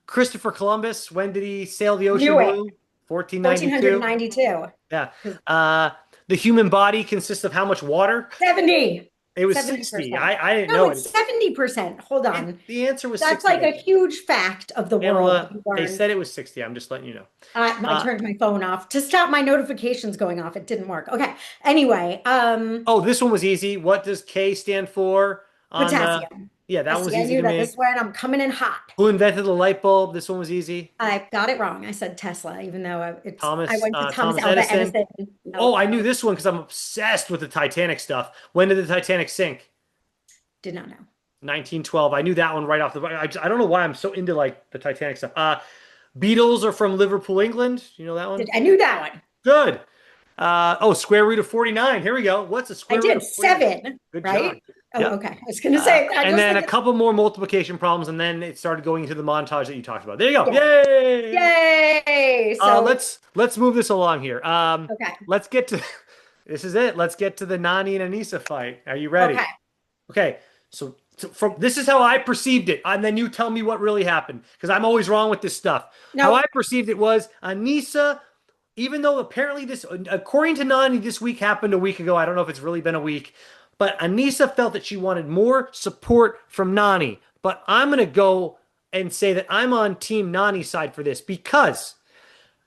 Christopher Columbus, when did he sail the ocean Knew it. blue? 1492. 1492. Yeah. Uh, the human body consists of how much water? 70. It was 60. 70%. I didn't No, know it's it. 70%. Hold on. The answer was That's 60. like a huge fact of the world that Pamela, you they learned. said it was 60. I'm just letting you know. I Uh, turned my phone off to stop my notifications going off. It didn't work. Okay. Anyway, Oh, this one was easy. What does K stand for on potassium. yeah, that I one was see. I easy knew to that. me. This one, I'm coming in hot. Who invented the light bulb? This one was easy. I got it wrong. I said Tesla, even though I Thomas went to Thomas Thomas Alva Edison. Edison. Oh, Nope, I knew this one because I'm obsessed with the Titanic stuff. When did the Titanic sink? did not know. 1912. I knew that one right off the. I don't know why I'm so into like the Titanic stuff. Beatles are from Liverpool, England. You know that one? I knew that one. Good. Oh, square root of 49. Here we go. What's the I square root did of 49? 7, Good job. right? Oh, Yep. okay. I was gonna say I And just then think a couple more multiplication problems, and then it started going into the montage that you talked about. There you go. yeah. Yay! Yay! So Let's move this along here. okay. Let's get to this is it. Let's get to the Nani and Anissa fight. Are you ready? Okay. Okay. So from this is how I perceived it, and then you tell me what really happened because I'm always wrong with this stuff. How I Nope. perceived it was Anissa, even though apparently this, according to Nani, this week happened a week ago. I don't know if it's really been a week, but Anissa felt that she wanted more support from Nani. But I'm gonna go and say that I'm on Team Nani's side for this because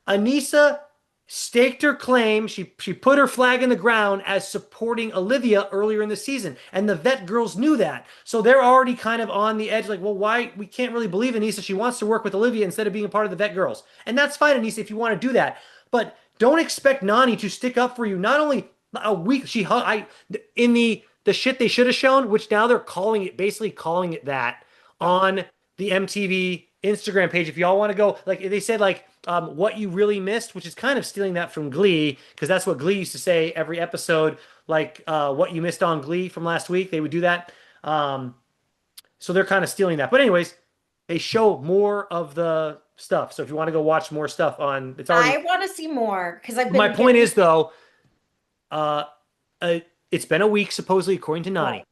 Anissa staked her claim. She put her flag in the ground as supporting Olivia earlier in the season, and the vet girls knew that. So they're already kind of on the edge, like, well, why we can't really believe Anissa. She wants to work with Olivia instead of being a part of the vet girls, and that's fine, Anissa, if you want to do that. But don't expect Nani to stick up for you. Not only a week, I in the shit they should have shown, which now they're calling it basically calling it that on the MTV Instagram page. If y'all want to go, like they said, like what you really missed, which is kind of stealing that from Glee, because that's what Glee used to say every episode, like what you missed on Glee from last week. They would do that. So they're kind of stealing that. But anyways, they show more of the stuff. So if you want to go watch more stuff on, it's already. I want to see more because I've My been point getting is though, uh, it's been a week supposedly according to Nani. right.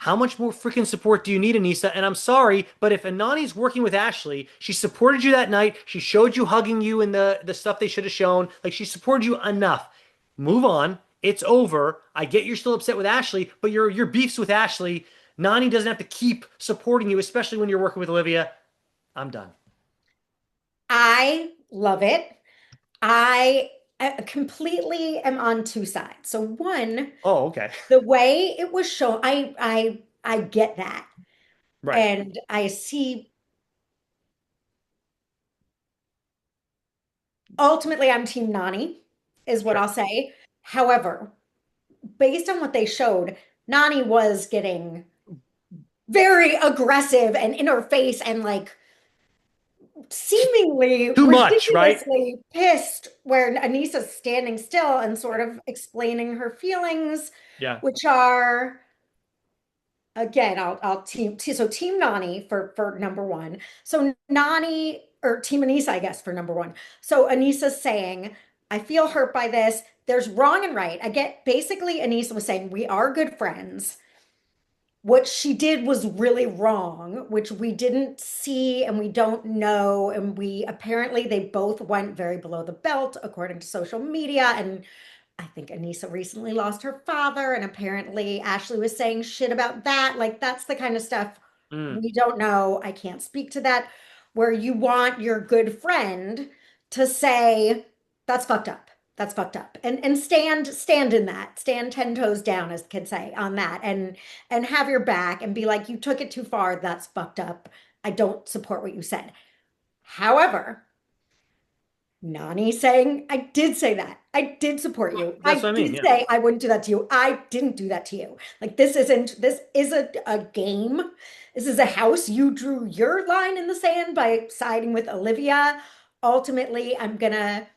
How much more freaking support do you need, Anissa? And I'm sorry, but if Anani's working with Ashley, she supported you that night. She showed you hugging you and the stuff they should have shown. Like she supported you enough. Move on. It's over. I get you're still upset with Ashley, but your beefs with Ashley. Nani doesn't have to keep supporting you, especially when you're working with Olivia. I'm done. I love it. I completely am on two sides. So one, Oh, okay. the way it was shown, I get that. Right. And I see ultimately I'm team Nani is what Sure. I'll say. However, based on what they showed, Nani was getting very aggressive and in her face and like seemingly Too much, right? ridiculously pissed where Anissa's standing still and sort of explaining her feelings, Yeah. which are again, I'll so team Nani for number one. So Nani or team Anissa, I guess, for number one. So Anissa's saying, I feel hurt by this. There's wrong and right. I get basically Anissa was saying we are good friends. What she did was really wrong, which we didn't see and we don't know. And we apparently they both went very below the belt, according to social media. And I think Anissa recently lost her father, and apparently Ashley was saying shit about that. Like, that's the kind of stuff Mm, we don't know. I can't speak to that. Where you want your good friend to say, that's fucked up. That's fucked up. And stand in that. Stand 10 toes down, as the kids say, on that. And have your back and be like, you took it too far. That's fucked up. I don't support what you said. However, Nani saying, I did say that. I did support you. that's I what I mean. did Yeah. say I wouldn't do that to you. I didn't do that to you. Like, this is a game. This is a house. You drew your line in the sand by siding with Olivia. Ultimately, I'm gonna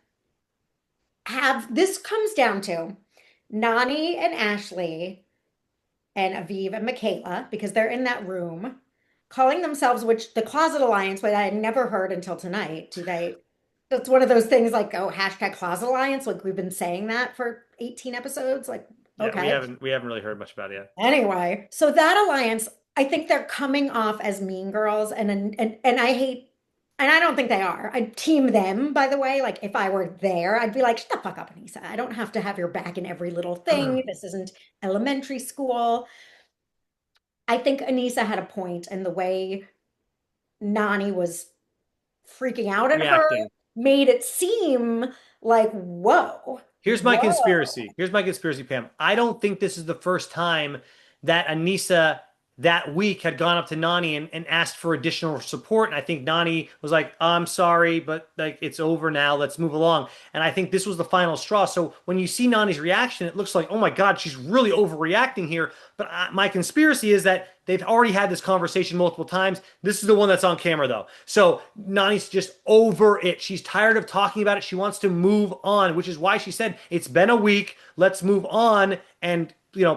have this comes down to Nani and Ashley and Aviv and Michaela, because they're in that room, calling themselves, which the Closet Alliance, what I had never heard until tonight. Do they? That's one of those things like, oh, hashtag Closet Alliance. Like we've been saying that for 18 episodes. Like, Yeah. We okay. haven't we haven't really heard much about it yet. Anyway, so that alliance, I think they're coming off as mean girls, and I hate, and I don't think they are. I'd team them, by the way. Like if I were there, I'd be like, shut the fuck up, Anissa. I don't have to have your back in every little thing. This isn't elementary school. I think Anissa had a point in the way Nani was freaking out at her, Reacting. made it seem like, whoa, Here's my whoa. conspiracy. Here's my conspiracy, Pam. I don't think this is the first time that Anissa that week had gone up to Nani and asked for additional support. And I think Nani was like, I'm sorry, but like it's over now. Let's move along. And I think this was the final straw. So when you see Nani's reaction, it looks like, oh my God, she's really overreacting here. But my conspiracy is that they've already had this conversation multiple times. This is the one that's on camera, though. So Nani's just over it. She's tired of talking about it. She wants to move on, which is why she said, it's been a week. Let's move on and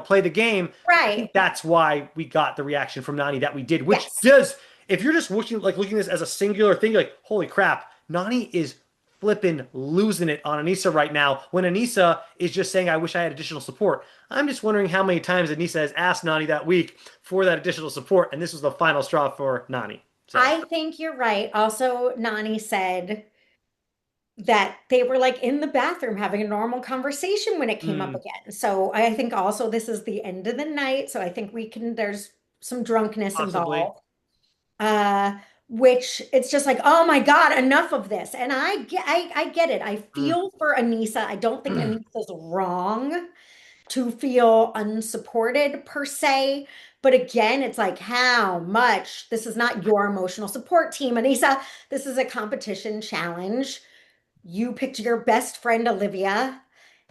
play the game. I think Right. that's why we got the reaction from Nani that we did, which Yes. does, if you're just looking at this as a singular thing, you're like, holy crap, Nani is flipping losing it on Anissa right now when Anissa is just saying, I wish I had additional support. I'm just wondering how many times Anissa has asked Nani that week for that additional support, and this was the final straw for Nani. So, I think you're right. Also, Nani said that they were like in the bathroom having a normal conversation when it came up mm, again. So I think also this is the end of the night. So I think there's some drunkenness possibly. involved. Uh, which it's just like, oh my God, enough of this. And I get it. I Mm. feel for Anissa. I don't think Anissa's wrong to feel unsupported per se. But again, it's like, how much? This is not your emotional support team, Anissa. This is a competition challenge. You picked your best friend, Olivia,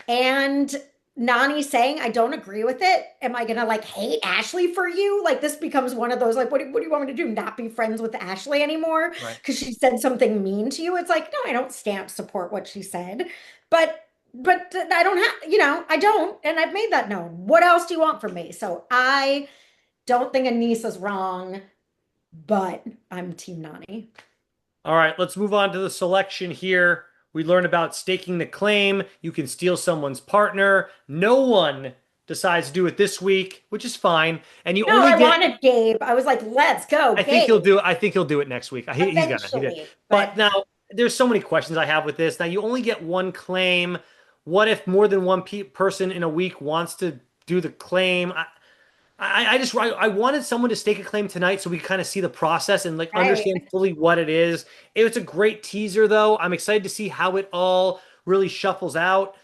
and Nani saying, I don't agree with it. Am I gonna like hate Ashley for you? Like this becomes one of those like, what do you want me to do? Not be friends with Ashley anymore Right. because she said something mean to you? It's like, no, I don't stamp support what she said, but I don't have, I don't, and I've made that known. What else do you want from me? So I don't think Anissa's wrong, but I'm Team Nani. All right, let's move on to the selection here. We learn about staking the claim. You can steal someone's partner. No one decides to do it this week, which is fine. And you No, only I get, wanted Gabe. I was like, let's go, I think he'll Gabe, do it. I think he'll do it next week. He's gonna. He did. eventually. But But now there's so many questions I have with this. Now you only get one claim. What if more than one person in a week wants to do the claim? I wanted someone to stake a claim tonight so we kind of see the process and like understand right. fully what it is. It was a great teaser though. I'm excited to see how it all really shuffles out.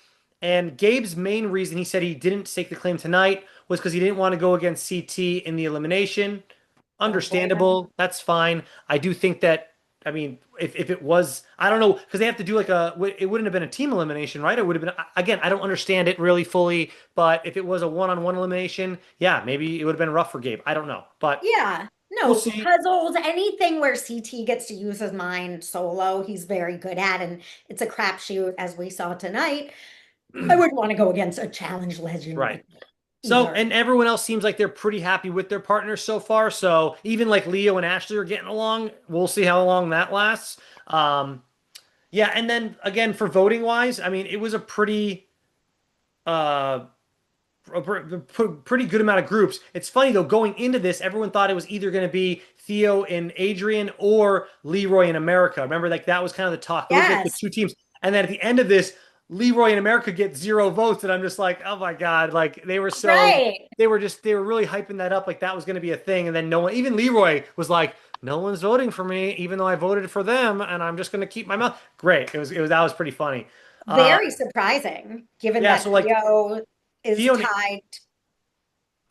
And Gabe's main reason he said he didn't stake the claim tonight was because he didn't want to go against CT in the elimination. Don't blame him. Understandable. That's fine. I do think that, I mean, if it was, I don't know, because they have to do like it wouldn't have been a team elimination, right? It would have been, again, I don't understand it really fully, but if it was a one-on-one elimination, yeah, maybe it would have been rough for Gabe. I don't know, but Yeah. we'll No, see. puzzles, anything where CT gets to use his mind solo, he's very good at. And it's a crapshoot, as we saw tonight. I wouldn't want to go against a challenge legend Right. like that So, either. and everyone else seems like they're pretty happy with their partners so far. So even like Leo and Ashley are getting along. We'll see how long that lasts. Yeah, and then again for voting wise, I mean, it was uh pretty good amount of groups. It's funny though, going into this, everyone thought it was either going to be Theo and Adrian or Leroy and America. Remember, like that was kind of the talk. Those were like the Yes. two teams. And then at the end of this, Leroy and America get 0 votes, and I'm just like, oh my god, like Right. they were really hyping that up like that was going to be a thing, and then no one, even Leroy was like, no one's voting for me, even though I voted for them, and I'm just going to keep my mouth. Great, it was that was pretty funny. Uh, Very surprising, given yeah, so that like Theo is Theo tied.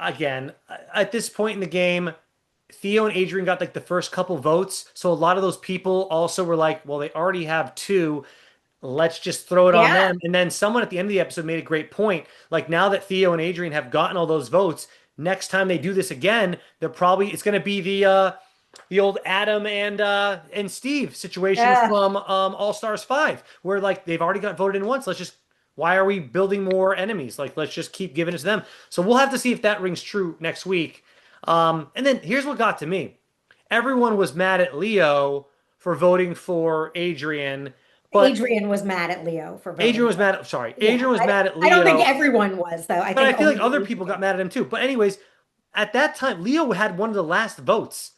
again, at this point in the game, Theo and Adrian got like the first couple votes. So a lot of those people also were like, well, they already have two. Let's just throw it on Yeah. them. And then someone at the end of the episode made a great point. Like now that Theo and Adrian have gotten all those votes, next time they do this again, they're probably it's gonna be the old Adam and Steve situation Yeah. from All Stars 5, where like they've already got voted in once. Let's just why are we building more enemies? Like let's just keep giving it to them. So we'll have to see if that rings true next week. And then here's what got to me. Everyone was mad at Leo for voting for Adrian, but Adrian was mad at Leo for Adrian voting was for mad at, sorry, him. Yeah. Adrian was mad at I don't think Leo, everyone was, though. I but I think feel like only other people got Adrian. mad at him too. But anyways, at that time, Leo had one of the last votes.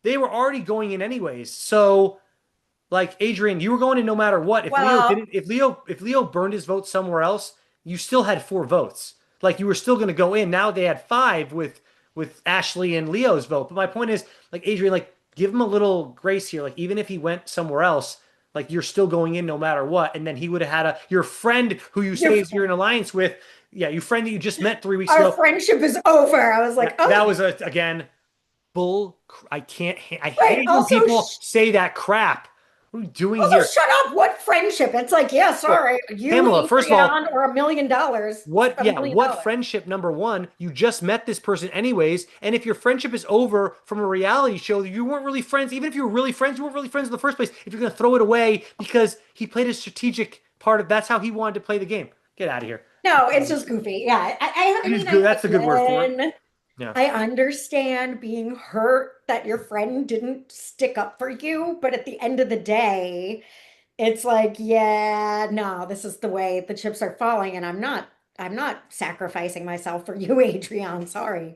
They were already going in anyways. So like Adrian, you were going in no matter what. Well, If Leo burned his vote somewhere else, you still had 4 votes. Like you were still going to go in. Now they had 5 with Ashley and Leo's vote. But my point is, like Adrian, like give him a little grace here. Like even if he went somewhere else, like you're still going in no matter what. And then he would have had your friend who you your say you're in alliance with. Yeah, your friend that you just met 3 weeks our ago. friendship is over. I was like, That oh, was again bull. I can't. I right. hate when people say that crap. What are we doing Also, here? shut up. What friendship? It's like, yeah, Well, sorry, you, Pamela, first of all, Adrian, or $1 million. what, A yeah, million what dollars. friendship number one? You just met this person anyways. And if your friendship is over from a reality show, you weren't really friends. Even if you were really friends, you weren't really friends in the first place. If you're going to throw it away because he played a strategic part of that's how he wanted to play the game. Get out of here. No, it's just goofy. Yeah. I It is mean, good. That's a good word for it. again, Yeah. I understand being hurt that your friend didn't stick up for you, but at the end of the day, it's like, yeah, no, this is the way the chips are falling, and I'm not sacrificing myself for you, Adrian. Sorry.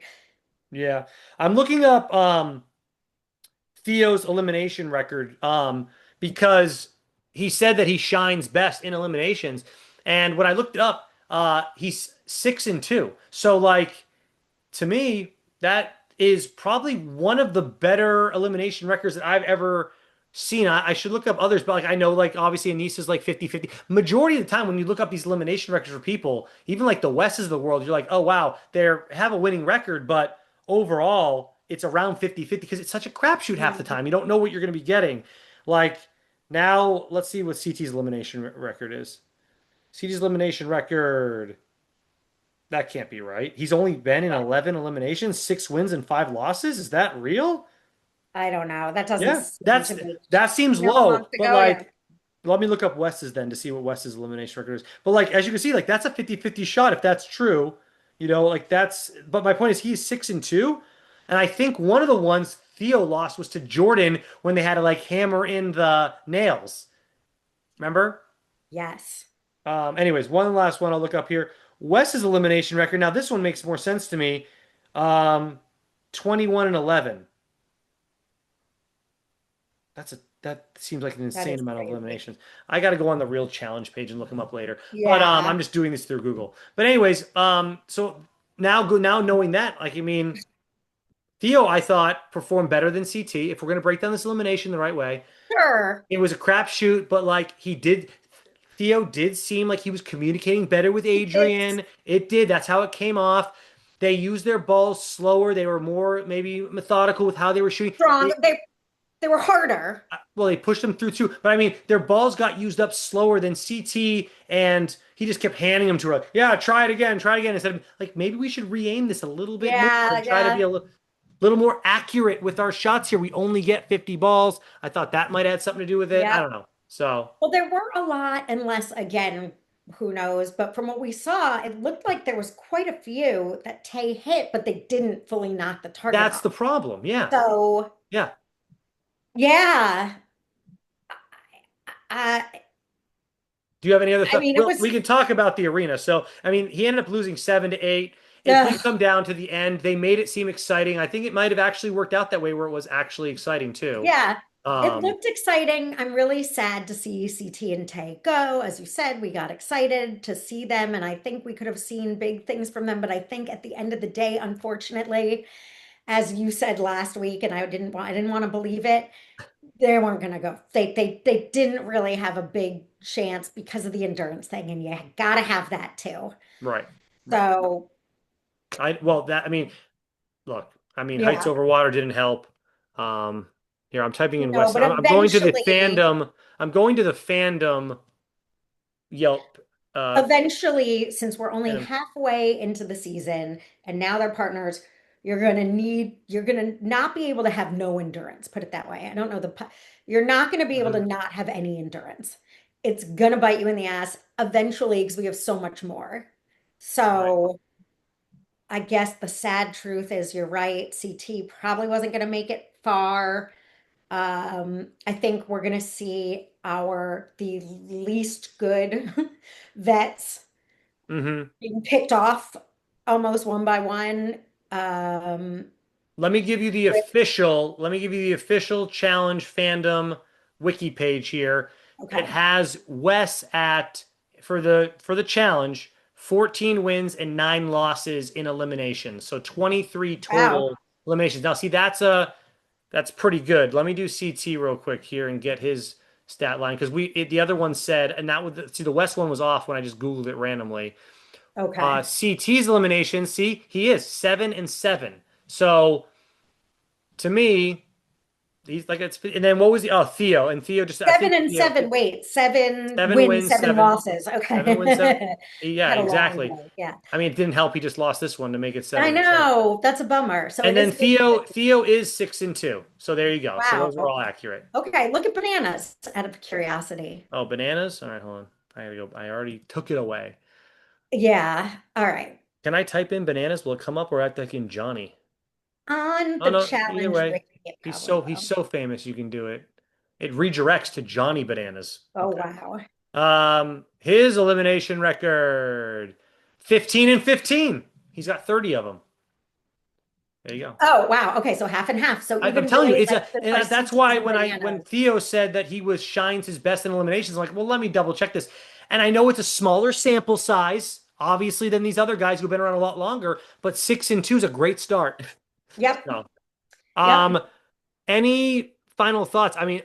Yeah. I'm looking up Theo's elimination record because he said that he shines best in eliminations. And when I looked it up, he's 6-2. So like to me, that is probably one of the better elimination records that I've ever seen. I should look up others, but like I know like obviously Anissa's like 50-50. Majority of the time when you look up these elimination records for people, even like the Wes's of the world, you're like, oh wow, they have a winning record, but overall it's around 50-50 because it's such a crapshoot half the Mhm. time. You don't know what you're going to be getting. Like now, let's see what CT's elimination record is. CT's elimination record. That can't be right. He's only been in 11 eliminations, 6 wins and 5 losses. Is that real? I don't know. That doesn't Yeah, seem to be that seems enough low. months to But go. Yeah. like, let me look up Wes's then to see what Wes's elimination record is. But like, as you can see, like that's a 50-50 shot if that's true. Like that's. But my point is, he's 6-2, and I think one of the ones Theo lost was to Jordan when they had to like hammer in the nails. Remember? Yes. Anyways, one last one I'll look up here. Wes's elimination record. Now this one makes more sense to me. Um, 21 and 11. That seems like an That insane is amount of crazy. eliminations. I got to go on the real challenge page and look them up later. But Yeah. I'm just doing this through Google. But anyways, so now knowing that, like I mean, Theo I thought performed better than CT. If we're gonna break down this elimination the right way, Sure. it was a crapshoot, but like Theo did seem like he was communicating better with It's Adrian. It did. That's how it came off. They used their balls slower. They were more maybe methodical with how they were shooting. strong. They were harder. Well, they pushed them through too, but I mean, their balls got used up slower than CT, and he just kept handing them to her. Yeah, try it again. Instead of like, maybe we should re-aim this a little bit more Yeah, and try to be yeah, little more accurate with our shots here. We only get 50 balls. I thought that might have something to do with it. I yeah. don't know. So Well, there were a lot, unless again, who knows? But from what we saw, it looked like there was quite a few that Tay hit, but they didn't fully knock the target that's off. the problem. Yeah, So yeah. yeah, I Do you have any other I thoughts? mean, it Well, was we can talk about the arena. So, I mean, he ended up losing 7-8. It did ugh, come down to the end. They made it seem exciting. I think it might have actually worked out that way where it was actually exciting too. yeah. It Um, looked exciting. I'm really sad to see CT and Tay go. As you said, we got excited to see them, and I think we could have seen big things from them. But I think at the end of the day, unfortunately, as you said last week, and I didn't want to believe it, they weren't going to go. They didn't really have a big chance because of the endurance thing, and you got to have that too. right, right. So I mean, look, I mean, heights yeah, over water didn't help. Um, Here, I'm typing in no, West. but I'm going to the eventually. fandom. I'm going to the fandom Yelp. Uh, Eventually, since we're only fandom. halfway into the season and now they're partners, you're going to not be able to have no endurance, put it that way. I don't know you're not going to be able to Mhm. not have any endurance. It's going to bite you in the ass eventually because we have so much more. Right. So I guess the sad truth is you're right. CT probably wasn't going to make it far. I think we're going to see the least good vets Hmm. being picked off almost one by one. Um, with Let me give you the official challenge fandom wiki page here. It okay. has Wes at for the challenge 14 wins and 9 losses in eliminations. So 23 Wow. total eliminations. Now see that's pretty good. Let me do CT real quick here and get his stat line because the other one said and that would see the West one was off when I just Googled it randomly. Okay. CT's elimination, see, he is 7-7. So to me, he's like it's and then what was the Theo and Theo just I Seven think and seven. Wait, seven 7 wins, wins, seven 7 losses. 7 wins, 7. Okay. Yeah, Had a long exactly. day. Yeah. I mean, it didn't help. He just lost this one to make it I 7-7. know. That's a bummer. So And it then is Theo is 6-2. So there you go. So those are wow. all accurate. Okay. Look at bananas out of curiosity. Oh, bananas. All right, hold on. I gotta go. I already took it away. Yeah. All right. Can I type in bananas? Will it come up or act like in Johnny? On Oh the no, either challenge way. wiki, it He's probably so he's will. so famous you can do it. It redirects to Johnny Bananas. Oh, Okay. wow. His elimination record 15 and 15. He's got 30 of them. There you go. Oh, wow. Okay. So half and half. So I'm even telling you, really it's like a our and that's CTs why and when bananas. Theo said that he was shines his best in eliminations, I'm like, well, let me double check this. And I know it's a smaller sample size, obviously, than these other guys who've been around a lot longer, but 6-2 is a great start. Yep. So, Yep. um, any final thoughts? I mean,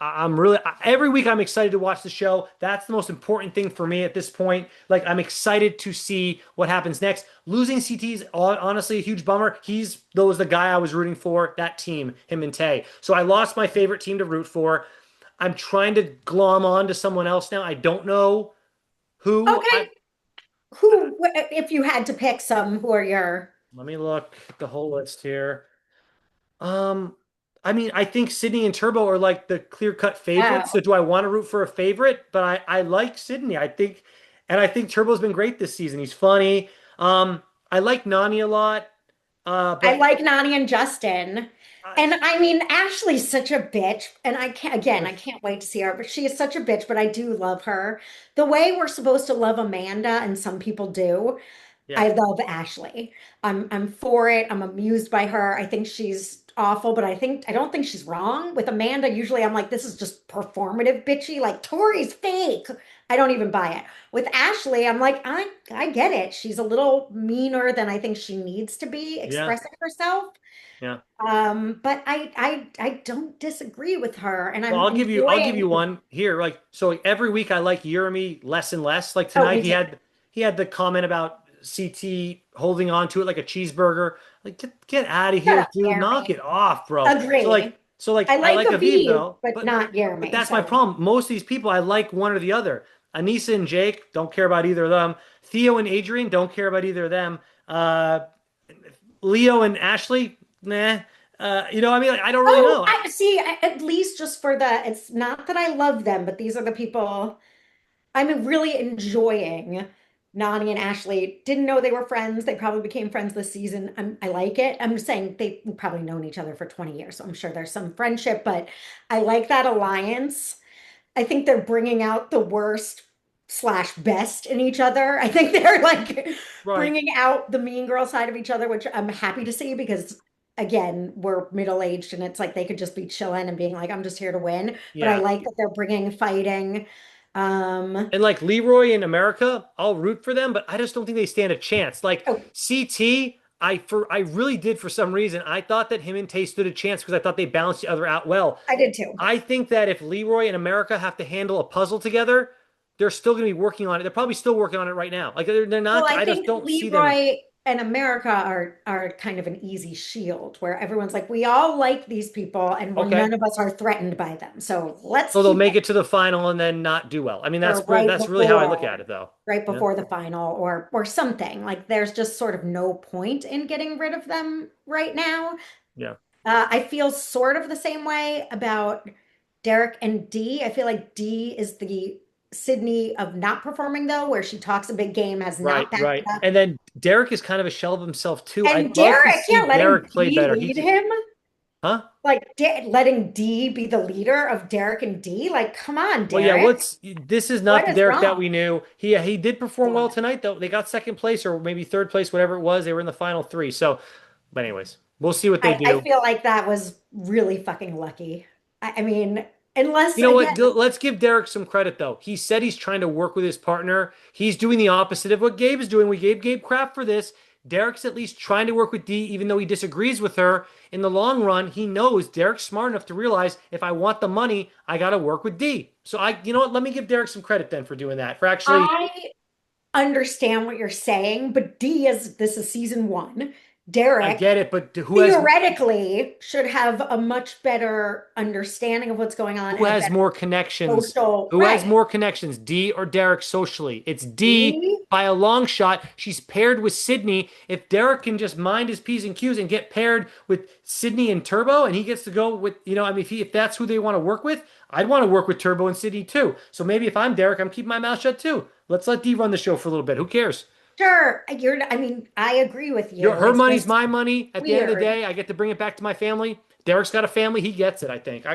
I'm really every week I'm excited to watch the show. That's the most important thing for me at this point. Like I'm excited to see what happens next. Losing CT is honestly a huge bummer. He's though was the guy I was rooting for, that team, him and Tay. So I lost my favorite team to root for. I'm trying to glom on to someone else now. I don't know who. Okay. Who, if you had to pick some, who are your, Let me look at the whole list here. Um, I mean, I think Sydney and Turbo are like the clear-cut favorites. So oh, do I want to root for a favorite? But I like Sydney. I think Turbo's been great this season. He's funny. I like Nani a lot. I But like Nani and Justin. I, And I mean, Ashley's such a bitch. And I can't, again, I can't wait to see her, but she is such a bitch, but I do love her. The way we're supposed to love Amanda, and some people do, yeah, I love Ashley. I'm for it. I'm amused by her. I think she's awful, but I don't think she's wrong. With Amanda, usually I'm like, this is just performative bitchy. Like Tori's fake. I don't even buy it. With Ashley, I'm like, I get it. She's a little meaner than I think she needs to be yeah, expressing herself. yeah. But I don't disagree with her, and Well, I'm I'll give enjoying. you one here. Like so, like, every week I like Jeremy less and less. Like Oh, tonight, me too. he had the comment about CT holding on to it like a cheeseburger. Like get out of Shut here, up, dude. Knock Jeremy. it off, bro. Agree. I I like like Aviv Aviv, though, but not but Jeremy. that's my So. problem. Most of these people I like one or the other. Anissa and Jake don't care about either of them. Theo and Adrian don't care about either of them. Leo and Ashley, nah. I mean, like, I don't really Oh, know. I see. At least just for the, it's not that I love them, but these are the people I'm really enjoying. Nani and Ashley didn't know they were friends. They probably became friends this season. I like it. I'm just saying they've probably known each other for 20 years, so I'm sure there's some friendship, but I like that alliance. I think they're bringing out the worst slash best in each other. I think they're like Right. bringing out the mean girl side of each other, which I'm happy to see because, again, we're middle aged and it's like they could just be chilling and being like, I'm just here to win. But I Yeah. like that they're bringing fighting. Um, And like Leroy in America, I'll root for them, but I just don't think they stand a chance. Like oh, CT, I really did for some reason. I thought that him and Tay stood a chance because I thought they balanced the other out well. I did too. I think that if Leroy and America have to handle a puzzle together, they're still going to be working on it. They're probably still working on it right now. Like they're Well, not. I I just think don't see them. Leroy and America are kind of an easy shield where everyone's like, we all like these people and Okay, none of us are threatened by them. So let's so they'll keep make it to the final and then not do well. I mean, or that's really how I look at it, though. right Yeah, before the final or something. Like there's just sort of no point in getting rid of them right now. yeah. I feel sort of the same way about Derek and Dee. I feel like Dee is the Sydney of not performing though, where she talks a big game, has Right, not backed it right. up. And then Derek is kind of a shell of himself too. I'd And love to Derek, see yeah, letting Derek play Dee better. lead him, Huh? like letting Dee be the leader of Derek and Dee. Like, come on, Well, yeah, Derek. this is not What the is Derek that wrong? we knew. He did perform well tonight though. They got second place or maybe third place, whatever it was. They were in the final three. So, but anyways, we'll see what they I do. feel like that was really fucking lucky. I mean, unless You know again, what? Let's give Derek some credit though. He said he's trying to work with his partner. He's doing the opposite of what Gabe is doing. We gave Gabe crap for this. Derek's at least trying to work with Dee, even though he disagrees with her. In the long run, he knows Derek's smart enough to realize if I want the money, I got to work with Dee. So you know what? Let me give Derek some credit then for doing that. For actually, I understand what you're saying, but Dee is this is season one. I Derek get it, but theoretically should have a much better understanding of what's going on who and a has better more connections? social, Who has right? more connections, Dee or Derek socially? It's Dee Dee, by a long shot. She's paired with Sydney. If Derek can just mind his P's and Q's and get paired with Sydney and Turbo, and he gets to go with, I mean, if that's who they want to work with, I'd want to work with Turbo and Sydney too. So maybe if I'm Derek, I'm keeping my mouth shut too. Let's let Dee run the show for a little bit. Who cares? sure, I mean, I agree with you. Her It's money's just my money. At the end of the weird. day, I get to bring it back to my family. Derek's got a family. He gets it, I think.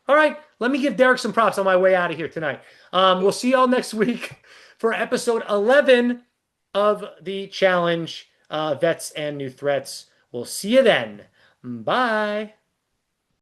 All right, let me give Derek some props on my way out of here tonight. We'll see y'all next week for episode 11 of the challenge, Vets and New Threats. We'll see you then. Bye.